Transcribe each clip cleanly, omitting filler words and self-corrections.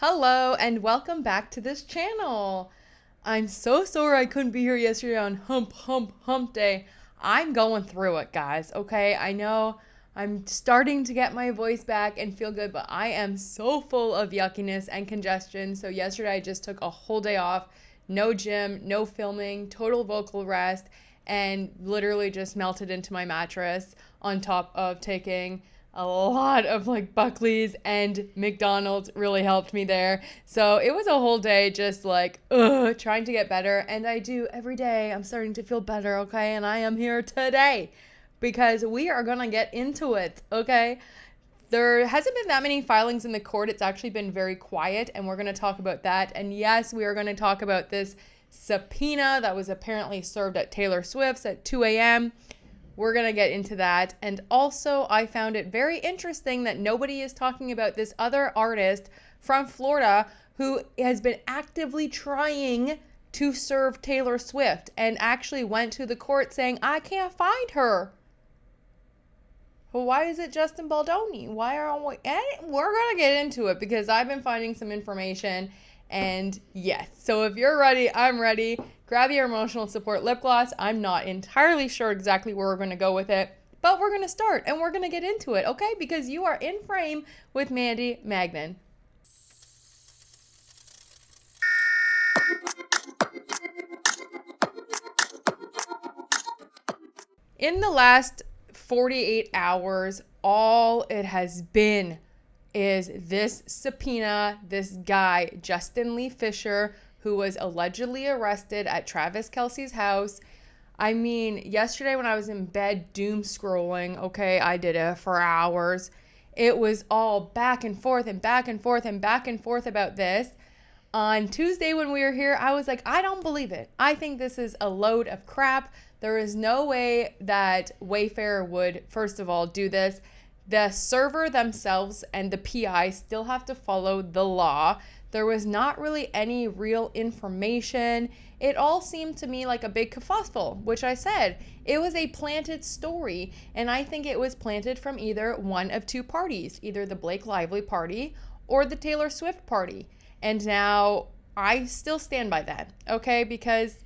Hello and welcome back to this channel. I'm so sorry I couldn't be here yesterday on hump day. I'm going through it, guys, okay? I know I'm starting to get my voice back and feel good, but I am so full of yuckiness and congestion. So yesterday I just took a whole day off. No gym, no filming, total vocal rest, and literally just melted into my mattress on top of taking a lot of like Buckley's and McDonald's really helped me there. So it was a whole day just like trying to get better, and I do every day. I'm starting to feel better, okay? And I am here today because we are going to get into it, okay? There hasn't been that many filings in the court. It's actually been very quiet, and we're going to talk about that. And yes, we are going to talk about this subpoena that was apparently served at Taylor Swift's at 2 a.m. We're going to get into that. And also, I found it very interesting that nobody is talking about this other artist from Florida who has been actively trying to serve Taylor Swift and actually went to the court saying, I can't find her. Well, why is it Justin Baldoni? Why are we? And we're going to get into it because I've been finding some information. And yes, so if you're ready, I'm ready. Grab your emotional support lip gloss. I'm not entirely sure exactly where we're going to go with it, but we're going to start and we're going to get into it, okay? Because you are in frame with Mandy Magnan. In the last 48 hours, all it has been is this subpoena, this guy, Justin Lee Fisher, who was allegedly arrested at Travis Kelce's house. I mean, yesterday when I was in bed doom scrolling, okay, I did it for hours. It was all back and forth and back and forth and back and forth about this. On Tuesday when we were here, I was like, I don't believe it. I think this is a load of crap. There is no way that Wayfair would, first of all, do this. The server themselves and the PI still have to follow the law. There was not really any real information. It all seemed to me like a big kerfuffle, which I said. It was a planted story, and I think it was planted from either one of two parties, either the Blake Lively party or the Taylor Swift party. And now I still stand by that, okay? Because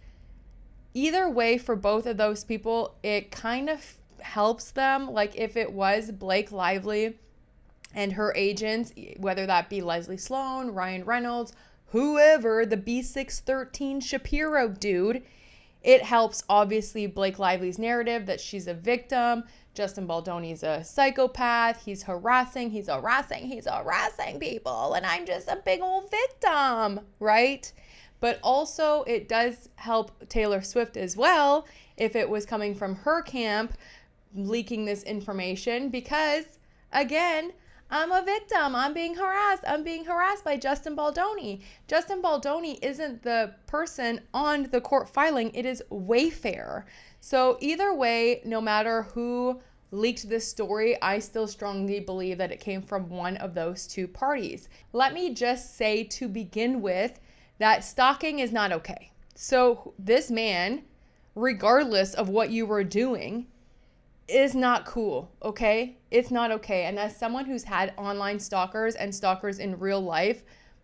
either way, for both of those people, it kind of helps them. Like if it was Blake Lively and her agents, whether that be Leslie Sloan, Ryan Reynolds, whoever, the B613 Shapiro dude, it helps obviously Blake Lively's narrative that she's a victim. Justin Baldoni's a psychopath. He's harassing people, and I'm just a big old victim, right? But also it does help Taylor Swift as well if it was coming from her camp leaking this information, because again, I'm a victim. I'm being harassed by Justin Baldoni. Justin Baldoni isn't the person on the court filing. It is Wayfair. So either way, no matter who leaked this story, I still strongly believe that it came from one of those two parties. Let me just say to begin with that stalking is not okay. So this man, regardless of what you were doing, is not cool, okay? It's not okay. And as someone who's had online stalkers and stalkers in real life,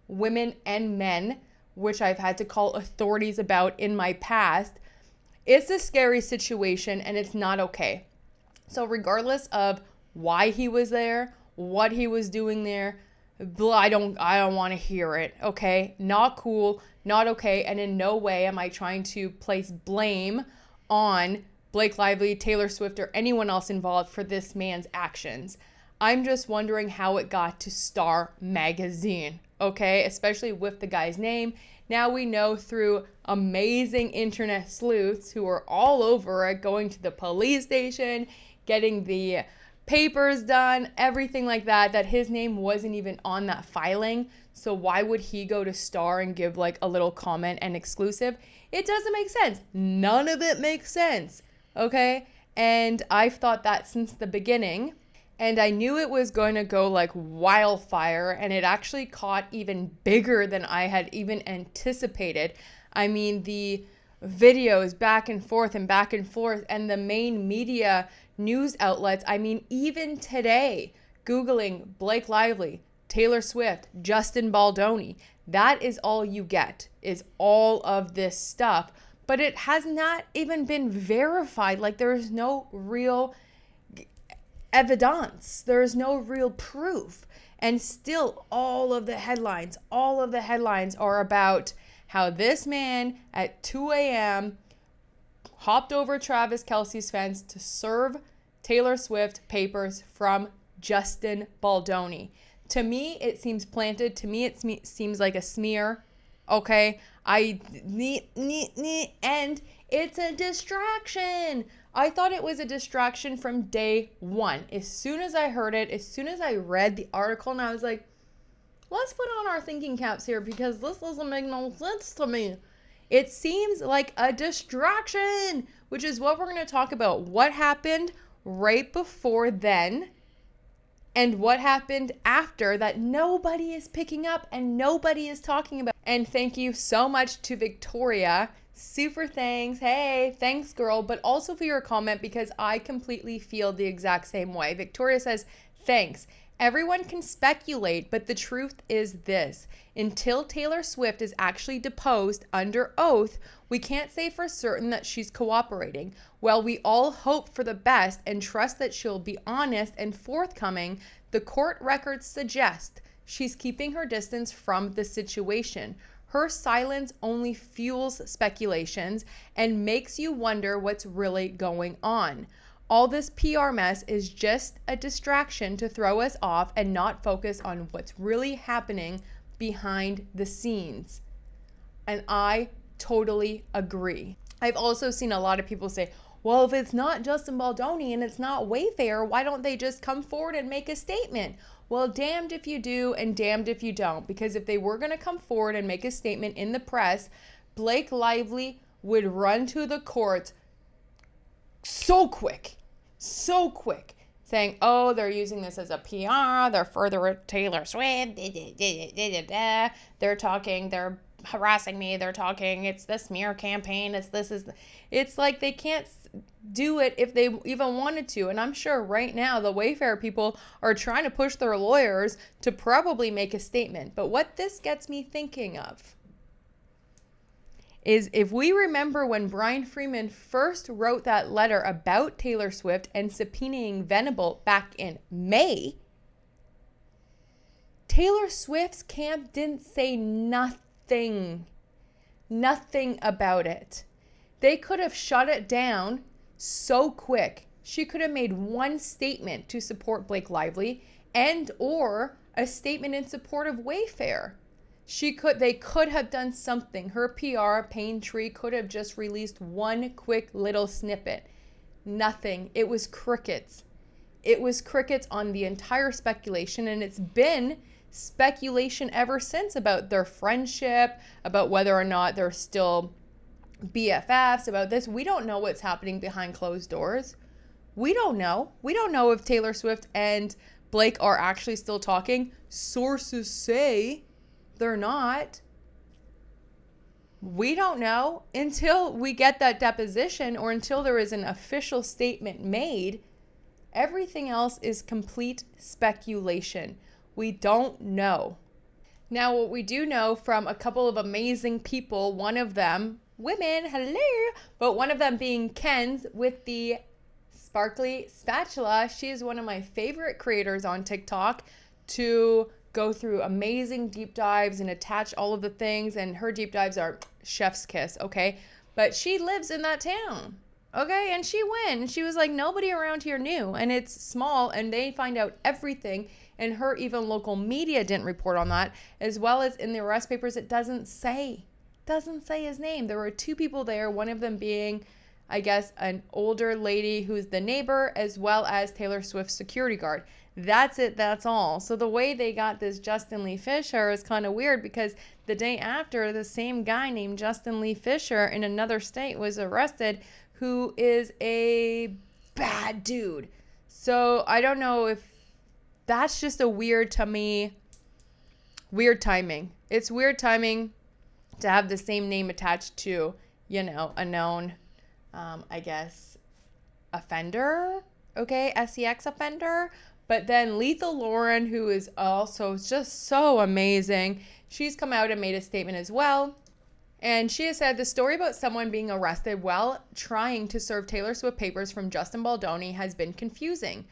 women and men, which I've had to call authorities about in my past, it's a scary situation and it's not okay. So regardless of why he was there, what he was doing there, I don't want to hear it, okay? Not cool, not okay, and in no way am I trying to place blame on Blake Lively, Taylor Swift, or anyone else involved for this man's actions. I'm just wondering how it got to Star Magazine, okay? Especially with the guy's name. Now we know through amazing internet sleuths who are all over it, going to the police station, getting the papers done, everything like that, that his name wasn't even on that filing. So why would he go to Star and give like a little comment and exclusive? It doesn't make sense. None of it makes sense. Okay, and I've thought that since the beginning, and I knew it was going to go like wildfire, and it actually caught even bigger than I had even anticipated. I mean, the videos back and forth, and the main media news outlets, I mean, even today, Googling Blake Lively, Taylor Swift, Justin Baldoni. That is all you get, is all of this stuff. But it has not even been verified. Like, there is no real evidence. There is no real proof. And still, all of the headlines are about how this man at 2 a.m. hopped over Travis Kelce's fence to serve Taylor Swift papers from Justin Baldoni. To me, it seems planted. To me, it seems like a smear. Okay? And it's a distraction. I thought it was a distraction from day one. As soon as I heard it, as soon as I read the article, and I was like, let's put on our thinking caps here because this doesn't make no sense to me. It seems like a distraction, which is what we're going to talk about. What happened right before then and what happened after that nobody is picking up and nobody is talking about. And thank you so much to Victoria. Super thanks. Hey, thanks, girl. But also for your comment, because I completely feel the exact same way. Victoria says, thanks. Everyone can speculate, but the truth is this. Until Taylor Swift is actually deposed under oath, we can't say for certain that she's cooperating. While we all hope for the best and trust that she'll be honest and forthcoming, the court records suggest she's keeping her distance from the situation. Her silence only fuels speculations and makes you wonder what's really going on. All this PR mess is just a distraction to throw us off and not focus on what's really happening behind the scenes. And I totally agree. I've also seen a lot of people say, well, if it's not Justin Baldoni and it's not Wayfair, why don't they just come forward and make a statement? Well, damned if you do and damned if you don't, because if they were going to come forward and make a statement in the press, Blake Lively would run to the courts so quick, saying, oh, they're using this as a PR, they're further Taylor Swift, they're harassing me, they're talking, it's the smear campaign, it's like they can't do it if they even wanted to. And I'm sure right now the Wayfair people are trying to push their lawyers to probably make a statement. But what this gets me thinking of is, if we remember when Brian Freeman first wrote that letter about Taylor Swift and subpoenaing Venable back in May, Taylor Swift's camp didn't say nothing about it. They could have shut it down so quick. She could have made one statement to support Blake Lively and or a statement in support of Wayfair. They could have done something. Her PR, Paintree, could have just released one quick little snippet. Nothing. It was crickets. It was crickets on the entire speculation, and it's been speculation ever since about their friendship, about whether or not they're still BFFs, about this. We don't know what's happening behind closed doors. We don't know. We don't know if Taylor Swift and Blake are actually still talking. Sources say they're not. We don't know until we get that deposition or until there is an official statement made. Everything else is complete speculation. We don't know. Now, what we do know from a couple of amazing people, one of them, women, hello, but one of them being Ken's with the sparkly spatula. She is one of my favorite creators on TikTok to go through amazing deep dives and attach all of the things, and her deep dives are chef's kiss, okay? But she lives in that town, okay? And she went, and she was like, nobody around here knew, and it's small, and they find out everything, and her even local media didn't report on that, as well as in the arrest papers, it doesn't say his name. There were two people there, one of them being, I guess, an older lady who's the neighbor, as well as Taylor Swift's security guard. That's it, that's all. So the way they got this Justin Lee Fisher is kind of weird, because the day after, the same guy named Justin Lee Fisher in another state was arrested, who is a bad dude. So I don't know if that's just a weird timing. It's weird timing to have the same name attached to, a known, I guess, offender, okay, sex offender. But then Lethal Lauren, who is also just so amazing, she's come out and made a statement as well. And she has said the story about someone being arrested while trying to serve Taylor Swift papers from Justin Baldoni has been confusing.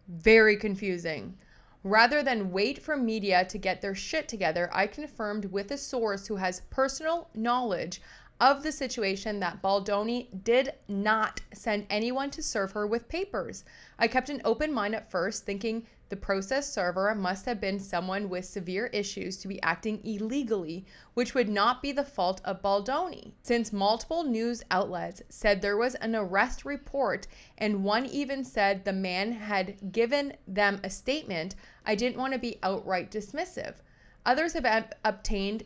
Very confusing. Rather than wait for media to get their shit together, I confirmed with a source who has personal knowledge of the situation that Baldoni did not send anyone to serve her with papers. I kept an open mind at first, thinking the process server must have been someone with severe issues to be acting illegally, which would not be the fault of Baldoni. Since multiple news outlets said there was an arrest report and one even said the man had given them a statement, I didn't want to be outright dismissive. Others have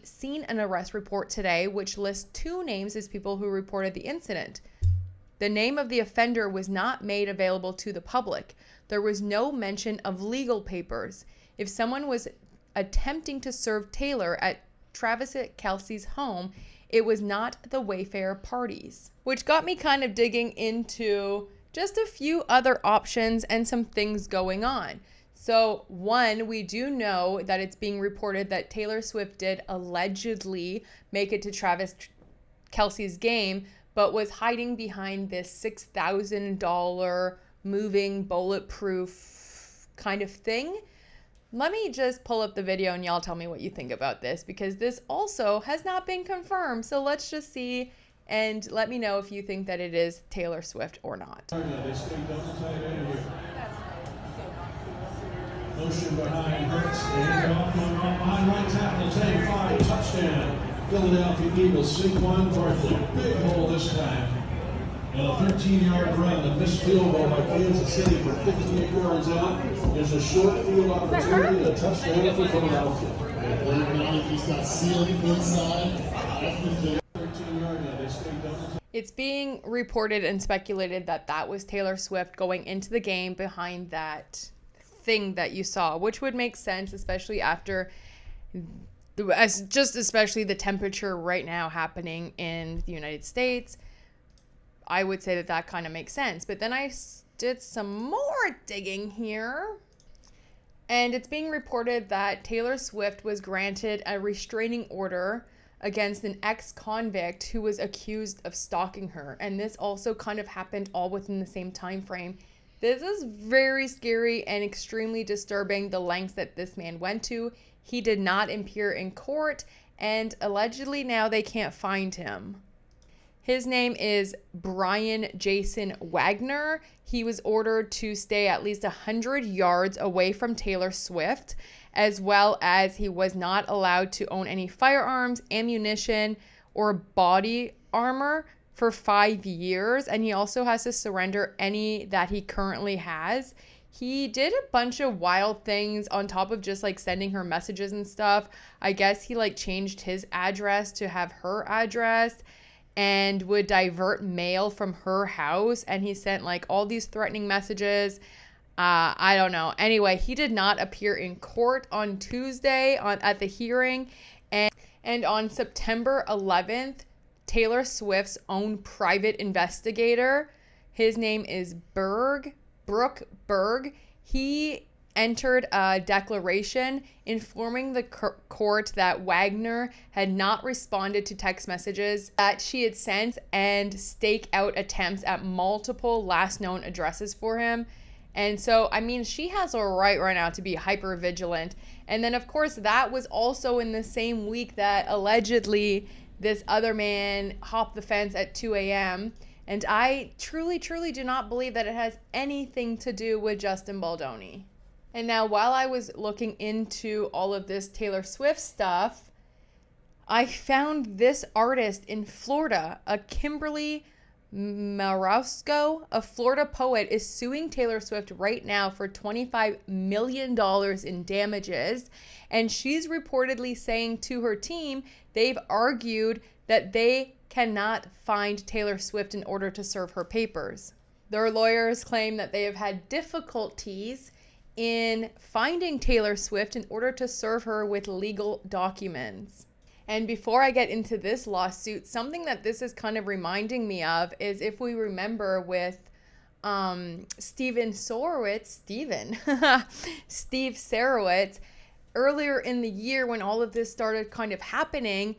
seen an arrest report today, which lists 2 names as people who reported the incident. The name of the offender was not made available to the public. There was no mention of legal papers. If someone was attempting to serve Taylor at Travis Kelce's home, it was not the Wayfair parties. Which got me kind of digging into just a few other options and some things going on. So one, we do know that it's being reported that Taylor Swift did allegedly make it to Travis Kelce's game, but was hiding behind this $6,000 moving bulletproof kind of thing. Let me just pull up the video and y'all tell me what you think about this, because this also has not been confirmed. So let's just see and let me know if you think that it is Taylor Swift or not. Motion behind Hurts, and off behind right tackle, 10-5, touchdown. Philadelphia Eagles, Saquon Barkley, big hole this time. And a 13-yard run, a missed field goal by Kansas City for 58 yards out. There's a short field opportunity, a touchdown for Philadelphia. He's got sealed inside. 13-yard, they stay double. It's being reported and speculated that that was Taylor Swift going into the game behind that thing that you saw, which would make sense, especially after especially the temperature right now happening in the United States. I would say that that kind of makes sense. But then I did some more digging here, and it's being reported that Taylor Swift was granted a restraining order against an ex-convict who was accused of stalking her, and this also kind of happened all within the same time frame. This is very scary and extremely disturbing, the lengths that this man went to. He did not appear in court, and allegedly now they can't find him. His name is Brian Jason Wagner. He was ordered to stay at least 100 yards away from Taylor Swift, as well as he was not allowed to own any firearms, ammunition, or body armor for 5 years, and he also has to surrender any that he currently has. He did a bunch of wild things on top of just like sending her messages and stuff. I guess he like changed his address to have her address and would divert mail from her house, and he sent like all these threatening messages. I don't know. Anyway, he did not appear in court on Tuesday at the hearing, and on September 11th, Taylor Swift's own private investigator, his name is Brooke Berg, he entered a declaration informing the court that Wagner had not responded to text messages that she had sent and stake out attempts at multiple last known addresses for him. And so, I mean, she has a right now to be hyper vigilant. And then, of course, that was also in the same week that allegedly this other man hopped the fence at 2 a.m. And I truly, truly do not believe that it has anything to do with Justin Baldoni. And now, while I was looking into all of this Taylor Swift stuff, I found this artist in Florida, a Kimberly Marosco, a Florida poet, is suing Taylor Swift right now for $25 million in damages. And she's reportedly saying to her team, they've argued that they cannot find Taylor Swift in order to serve her papers. Their lawyers claim that they have had difficulties in finding Taylor Swift in order to serve her with legal documents. And before I get into this lawsuit, something that this is kind of reminding me of is if we remember with Steve Sarowitz, earlier in the year when all of this started kind of happening,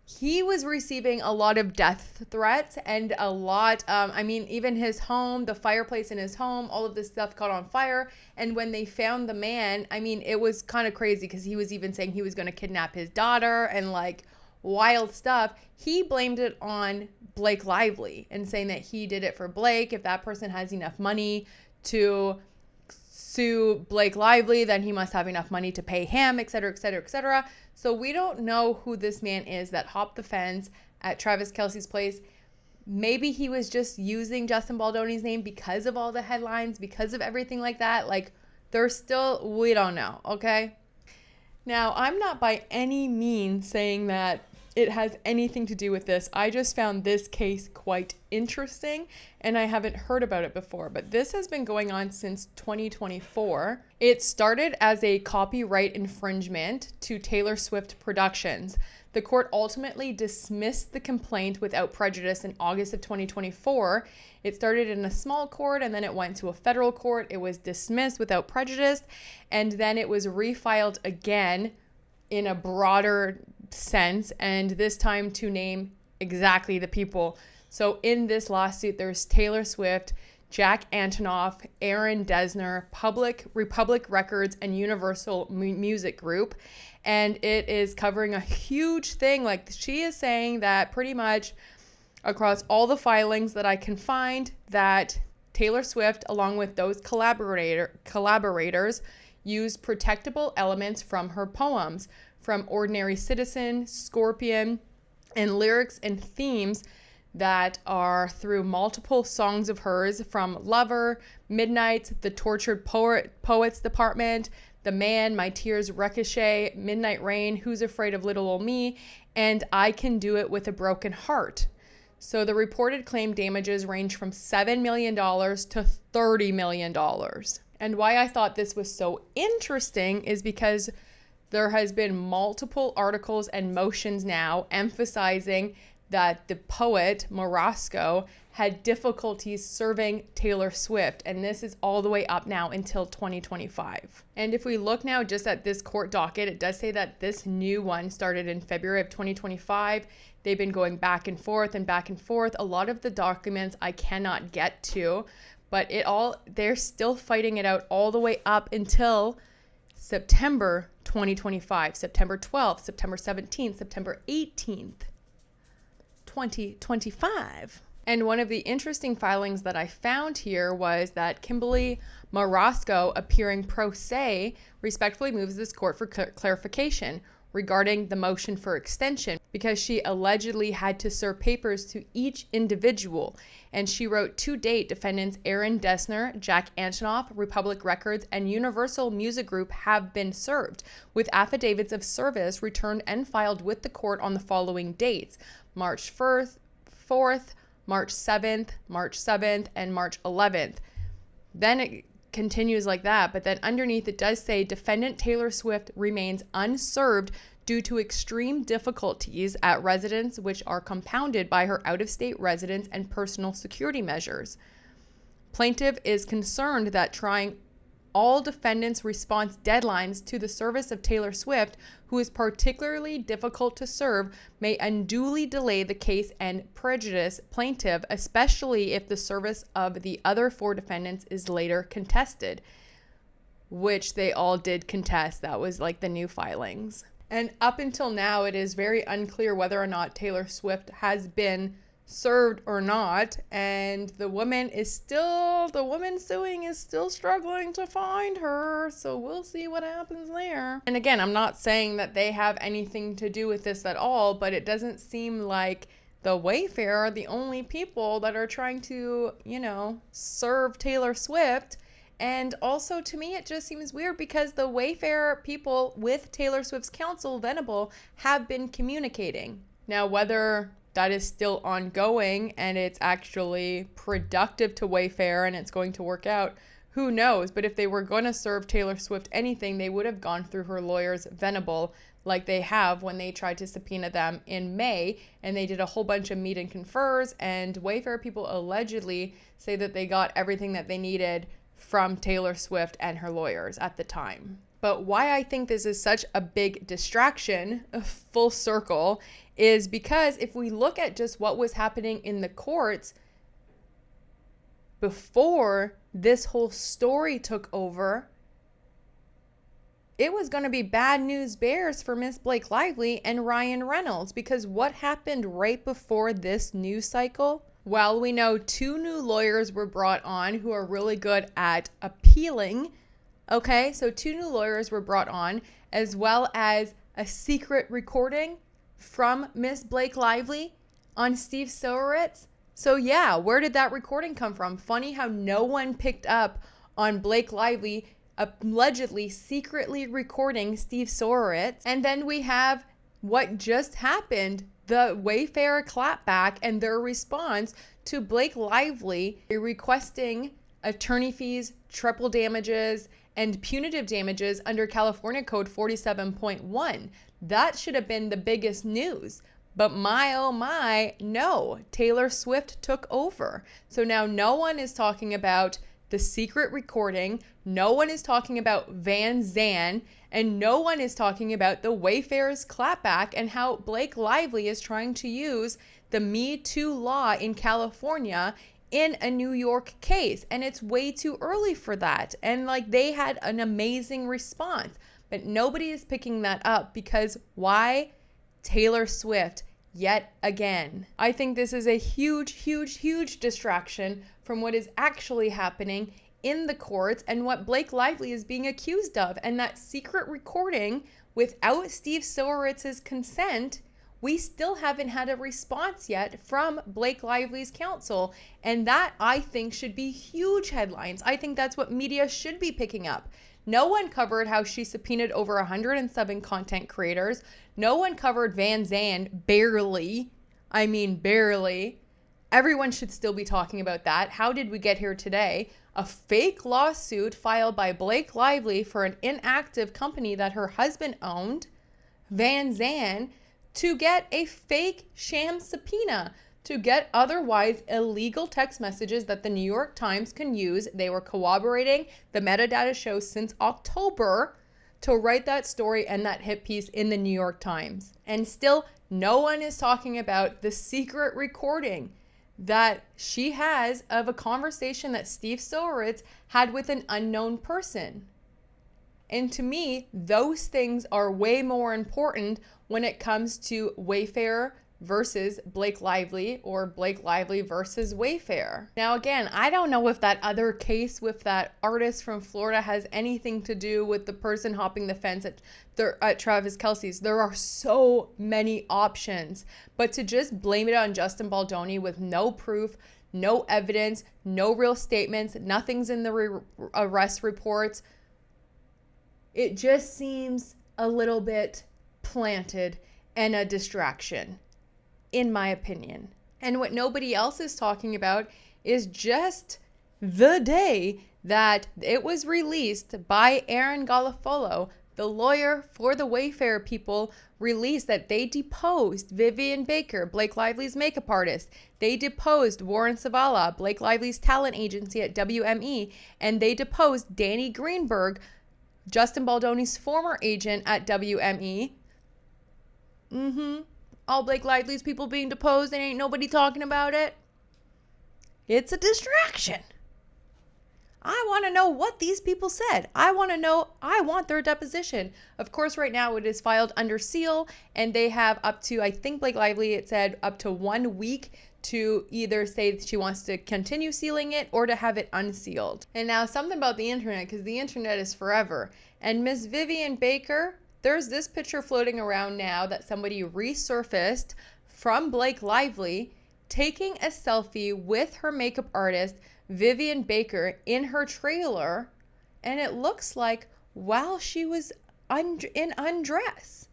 he was receiving a lot of death threats and a lot, even his home, the fireplace in his home, all of this stuff caught on fire. And when they found the man, it was kind of crazy because he was even saying he was going to kidnap his daughter and like wild stuff. He blamed it on Blake Lively and saying that he did it for Blake. If that person has enough money to sue Blake Lively, then he must have enough money to pay him, et cetera, et cetera, et cetera. So we don't know who this man is that hopped the fence at Travis Kelce's place. Maybe he was just using Justin Baldoni's name because of all the headlines, because of everything like that. Like, we don't know, okay? Now, I'm not by any means saying that it has anything to do with this. I just found this case quite interesting and I haven't heard about it before, but this has been going on since 2024. It started as a copyright infringement to Taylor Swift Productions. The court ultimately dismissed the complaint without prejudice in August of 2024. It started in a small court and then it went to a federal court. It was dismissed without prejudice and then it was refiled again in a broader sense, and this time to name exactly the people. So in this lawsuit, there's Taylor Swift, Jack Antonoff, Aaron Dessner, Republic Records, and Universal Music Group. And it is covering a huge thing. Like, she is saying that pretty much across all the filings that I can find, that Taylor Swift, along with those collaborators, used protectable elements from her poems, from Ordinary Citizen, Scorpion, and lyrics and themes that are through multiple songs of hers, from Lover, Midnight, The Tortured Poets Department, The Man, My Tears Ricochet, Midnight Rain, Who's Afraid of Little Ol' Me, and I Can Do It With a Broken Heart. So the reported claim damages range from $7 million to $30 million. And why I thought this was so interesting is because there has been multiple articles and motions now emphasizing that the poet, Morasco, had difficulties serving Taylor Swift. And this is all the way up now until 2025. And if we look now just at this court docket, it does say that this new one started in February of 2025. They've been going back and forth and back and forth. A lot of the documents I cannot get to, but they're still fighting it out all the way up until September 2025, September 12th, September 17th, September 18th, 2025. And one of the interesting filings that I found here was that Kimberly Morasco, appearing pro se, respectfully moves this court for clarification regarding the motion for extension because she allegedly had to serve papers to each individual. And she wrote, to date, defendants Aaron Dessner, Jack Antonoff, Republic Records, and Universal Music Group have been served with affidavits of service returned and filed with the court on the following dates: March 4th, March 7th, March 7th, and March 11th. Then it continues like that, but then underneath it does say defendant Taylor Swift remains unserved due to extreme difficulties at residence, which are compounded by her out-of-state residence and personal security measures. Plaintiff is concerned that trying all defendants' response deadlines to the service of Taylor Swift, who is particularly difficult to serve, may unduly delay the case and prejudice plaintiff, especially if the service of the other four defendants is later contested, which they all did contest. That was like the new filings. And up until now, it is very unclear whether or not Taylor Swift has been served or not, and the woman suing is still struggling to find her, so we'll see what happens there. And again, I'm not saying that they have anything to do with this at all, but it doesn't seem like the Wayfair are the only people that are trying to, serve Taylor Swift. And also, to me, it just seems weird because the Wayfair people with Taylor Swift's counsel, Venable, have been communicating. Now, whether that is still ongoing and it's actually productive to Wayfair and it's going to work out, who knows? But if they were going to serve Taylor Swift anything, they would have gone through her lawyers, Venable, like they have when they tried to subpoena them in May, and they did a whole bunch of meet and confers, and Wayfair people allegedly say that they got everything that they needed from Taylor Swift and her lawyers at the time. But why I think this is such a big distraction, full circle, is because if we look at just what was happening in the courts before this whole story took over, it was going to be bad news bears for Miss Blake Lively and Ryan Reynolds, because what happened right before this news cycle? Well, we know 2 new lawyers were brought on who are really good at appealing. Okay, so 2 new lawyers were brought on, as well as a secret recording from Miss Blake Lively on Steve Silveritz. So yeah, where did that recording come from? Funny how no one picked up on Blake Lively allegedly secretly recording Steve Silveritz. And then we have what just happened, the Wayfair clapback and their response to Blake Lively requesting attorney fees, triple damages, and punitive damages under California Code 47.1. That should have been the biggest news. But my, oh my, no, Taylor Swift took over. So now no one is talking about the secret recording, no one is talking about Van Zandt, and no one is talking about the Wayfair's clapback and how Blake Lively is trying to use the Me Too law in California in a New York case. And it's way too early for that. And like, they had an amazing response, but nobody is picking that up because why? Taylor Swift. Yet again. I think this is a huge, huge, huge distraction from what is actually happening in the courts and what Blake Lively is being accused of. And that secret recording without Steve Silveritz's consent, we still haven't had a response yet from Blake Lively's counsel. And that, I think, should be huge headlines. I think that's what media should be picking up. No one covered how she subpoenaed over 107 content creators. No one covered Van Zandt, barely. I mean, barely. Everyone should still be talking about that. How did we get here today? A fake lawsuit filed by Blake Lively for an inactive company that her husband owned, Van Zandt, to get a fake sham subpoena, to get otherwise illegal text messages that the New York Times can use. They were corroborating the metadata shows since October to write that story and that hit piece in the New York Times. And still, no one is talking about the secret recording that she has of a conversation that Steve Silveritz had with an unknown person. And to me, those things are way more important when it comes to Wayfair versus Blake Lively or Blake Lively versus Wayfair. Now, again, I don't know if that other case with that artist from Florida has anything to do with the person hopping the fence at Travis Kelce's. There are so many options, but to just blame it on Justin Baldoni with no proof, no evidence, no real statements, nothing's in the arrest reports, it just seems a little bit planted and a distraction, in my opinion. And what nobody else is talking about is just the day that it was released by Aaron Garofalo, the lawyer for the Wayfair people, released that they deposed Vivian Baker, Blake Lively's makeup artist. They deposed Warren Savala, Blake Lively's talent agency at WME, and they deposed Danny Greenberg, Justin Baldoni's former agent at WME. All Blake Lively's people being deposed and ain't nobody talking about it. It's a distraction. I want to know what these people said. I want their deposition. Of course, right now it is filed under seal, and they have up to, I think Blake Lively, it said up to 1 week to either say that she wants to continue sealing it or to have it unsealed. And now something about the internet, because the internet is forever. And Miss Vivian Baker, there's this picture floating around now that somebody resurfaced from Blake Lively taking a selfie with her makeup artist, Vivian Baker, in her trailer. And it looks like while she was in undress.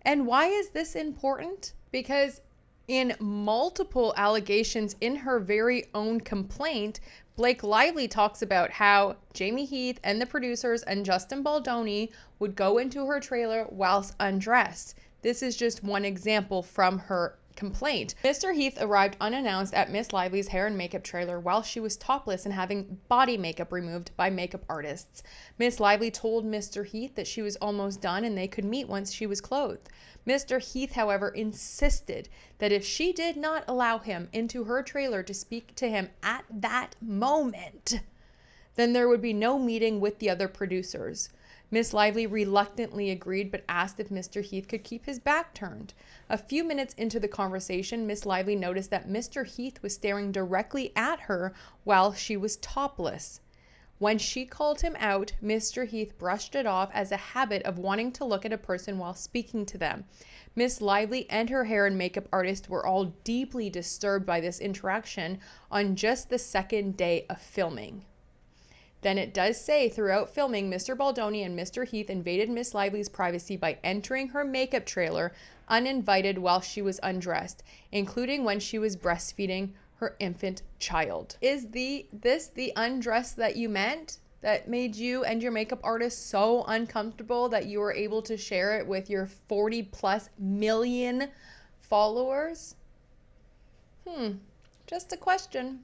And why is this important? Because In multiple allegations in her very own complaint, Blake Lively talks about how Jamie Heath and the producers and Justin Baldoni would go into her trailer whilst undressed. This is just one example from her complaint. Mr. Heath arrived unannounced at Miss Lively's hair and makeup trailer while she was topless and having body makeup removed by makeup artists. Miss Lively told Mr. Heath that she was almost done and they could meet once she was clothed. Mr. Heath, however, insisted that if she did not allow him into her trailer to speak to him at that moment, then there would be no meeting with the other producers. Miss Lively reluctantly agreed, but asked if Mr. Heath could keep his back turned. A few minutes into the conversation, Miss Lively noticed that Mr. Heath was staring directly at her while she was topless. When she called him out, Mr. Heath brushed it off as a habit of wanting to look at a person while speaking to them. Miss Lively and her hair and makeup artist were all deeply disturbed by this interaction on just the second day of filming. Then it does say throughout filming, Mr. Baldoni and Mr. Heath invaded Miss Lively's privacy by entering her makeup trailer uninvited while she was undressed, including when she was breastfeeding her infant child. Is this the undress that you meant? That made you and your makeup artist so uncomfortable that you were able to share it with your 40+ million followers? Just a question.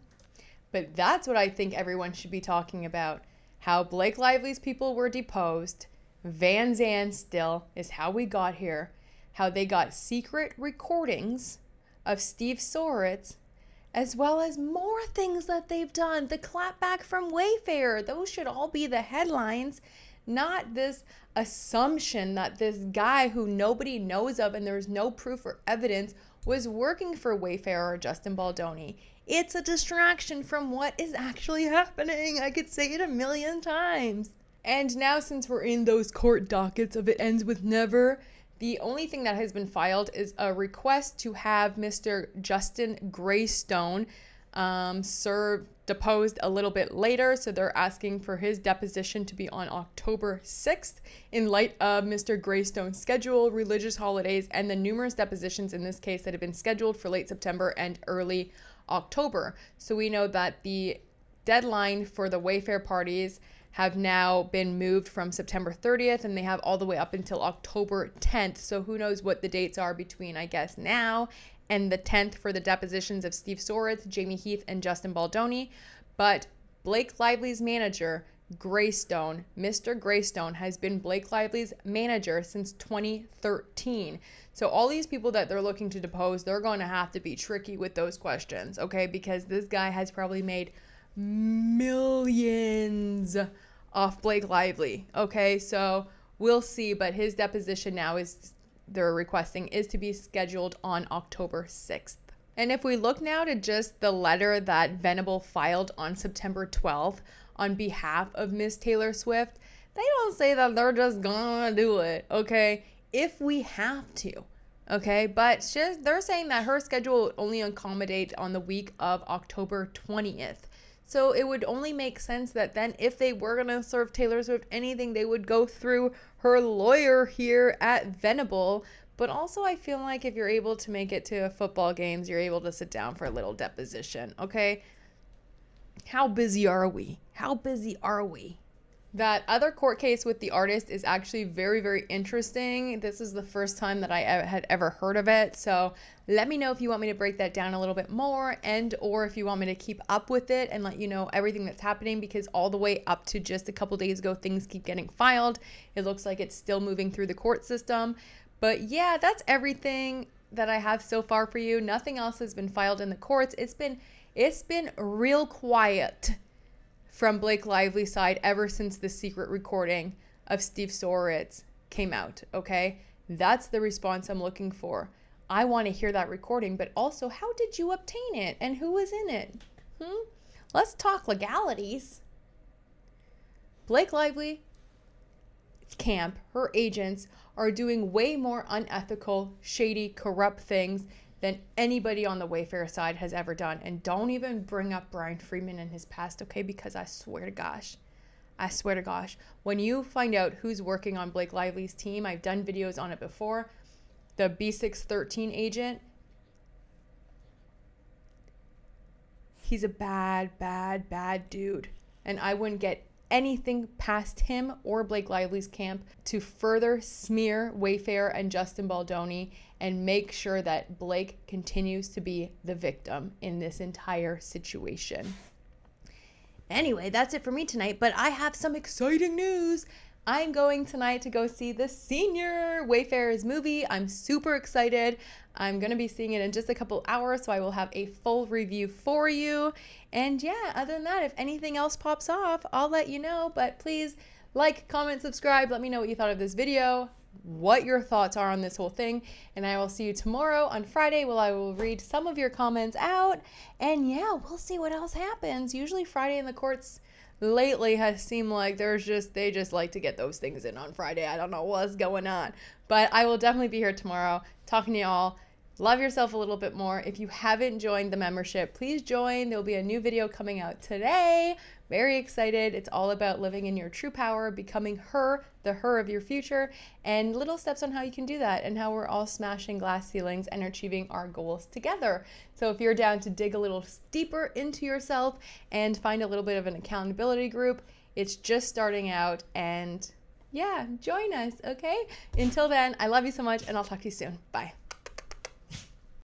But that's what I think everyone should be talking about. How Blake Lively's people were deposed. Van Zandt still is how we got here. How they got secret recordings of Steve Soritz, as well as more things that they've done. The clapback from Wayfair. Those should all be the headlines. Not this assumption that this guy who nobody knows of and there's no proof or evidence was working for Wayfair or Justin Baldoni. It's a distraction from what is actually happening. I could say it a million times. And now, since we're in those court dockets of it ends with never, the only thing that has been filed is a request to have Mr. Justin Greystone deposed a little bit later. So they're asking for his deposition to be on October 6th in light of Mr. Greystone's schedule, religious holidays, and the numerous depositions in this case that have been scheduled for late September and early October. So we know that the deadline for the Wayfair parties have now been moved from September 30th and they have all the way up until October 10th. So who knows what the dates are between, I guess, now and the 10th for the depositions of Steve Soritz, Jamie Heath, and Justin Baldoni. But Blake Lively's manager, Greystone, Mr. Greystone, has been Blake Lively's manager since 2013. So all these people that they're looking to depose, they're going to have to be tricky with those questions, okay? Because this guy has probably made millions off Blake Lively, okay? So we'll see, but his deposition now is, they're requesting, is to be scheduled on October 6th. And if we look now to just the letter that Venable filed on September 12th on behalf of Miss Taylor Swift, they don't say that they're just gonna do it, okay? If we have to, okay? But they're saying that her schedule would only accommodate on the week of October 20th. So it would only make sense that then if they were going to serve Taylor Swift anything, they would go through her lawyer here at Venable. But also I feel like if you're able to make it to football games, you're able to sit down for a little deposition, okay? How busy are we? How busy are we? That other court case with the artist is actually very, very interesting. This is the first time that I had ever heard of it. So let me know if you want me to break that down a little bit more, and or if you want me to keep up with it and let you know everything that's happening, because all the way up to just a couple days ago, things keep getting filed. It looks like it's still moving through the court system. But yeah, that's everything that I have so far for you. Nothing else has been filed in the courts. It's been real quiet from Blake Lively's side ever since the secret recording of Steve Soritz came out, okay? That's the response I'm looking for. I want to hear that recording, but also, how did you obtain it and who was in it? Let's talk legalities. Blake Lively, its camp, her agents are doing way more unethical, shady, corrupt things than anybody on the Wayfair side has ever done. And don't even bring up Brian Freeman and his past, okay? Because I swear to gosh, when you find out who's working on Blake Lively's team, I've done videos on it before, the B613 agent, he's a bad, bad, bad dude. And I wouldn't get anything past him or Blake Lively's camp to further smear Wayfair and Justin Baldoni and make sure that Blake continues to be the victim in this entire situation. Anyway, that's it for me tonight, but I have some exciting news. I'm going tonight to go see the senior Wayfarers movie. I'm super excited. I'm going to be seeing it in just a couple hours, so I will have a full review for you. And yeah, other than that, if anything else pops off, I'll let you know. But please like, comment, subscribe. Let me know what you thought of this video, what your thoughts are on this whole thing. And I will see you tomorrow on Friday where I will read some of your comments out. And yeah, we'll see what else happens. Usually Friday in the courts lately has seemed like they just like to get those things in on Friday. I don't know what's going on, but I will definitely be here tomorrow talking to y'all. Love yourself a little bit more. If you haven't joined the membership, please join. There'll be a new video coming out today. Very excited. It's all about living in your true power, becoming the her of your future, and little steps on how you can do that and how we're all smashing glass ceilings and achieving our goals together. So if you're down to dig a little deeper into yourself and find a little bit of an accountability group, it's just starting out, and yeah, join us, okay? Until then, I love you so much, and I'll talk to you soon. Bye.